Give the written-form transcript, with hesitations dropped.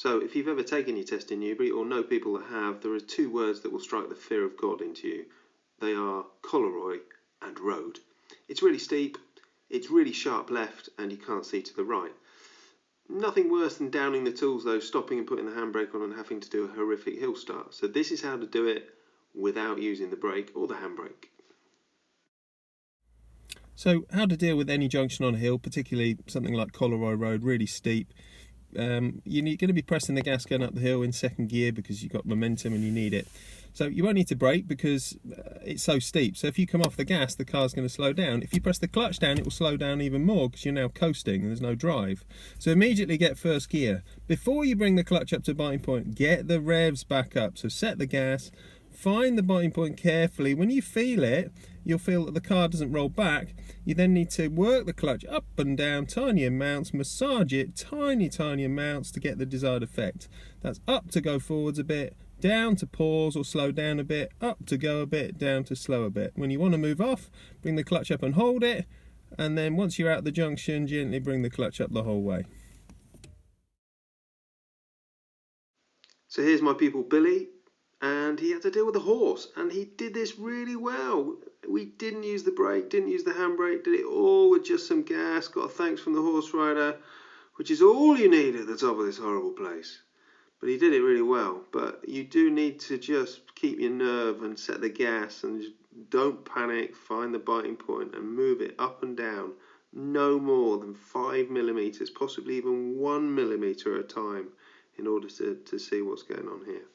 So if you've ever taken your test in Newbury or know people that have, there are two words that will strike the fear of God into you. They are Collaroy and road. It's really steep, it's really sharp left, and you can't see to the right. Nothing worse than downing the tools though, stopping and putting the handbrake on and having to do a horrific hill start. So this is how to do it without using the brake or the handbrake. So how to deal with any junction on a hill, particularly something like Collaroy Road, really steep. You're going to be pressing the gas going up the hill in second gear because you've got momentum and you need it. So you won't need to brake because it's so steep. So if you come off the gas, the car's going to slow down. If you press the clutch down, it will slow down even more because you're now coasting and there's no drive. So immediately get first gear. Before you bring the clutch up to biting point, get the revs back up. So set the gas, find the biting point carefully. When you feel it, you'll feel that the car doesn't roll back. You then need to work the clutch up and down, tiny amounts, massage it, tiny amounts to get the desired effect. That's up to go forwards a bit, down to pause or slow down a bit, up to go a bit, down to slow a bit. When you want to move off, bring the clutch up and hold it, and then once you're out the junction, gently bring the clutch up the whole way. So here's my pupil Billy, and he had to deal with a horse, and he did this really well. We didn't use the brake, didn't use the handbrake, did it all with just some gas, got a thanks from the horse rider, which is all you need at the top of this horrible place. But he did it really well. But you do need to just keep your nerve and set the gas and just don't panic, find the biting point and move it up and down no more than 5 millimeters, possibly even 1 millimeter at a time in order to see what's going on here.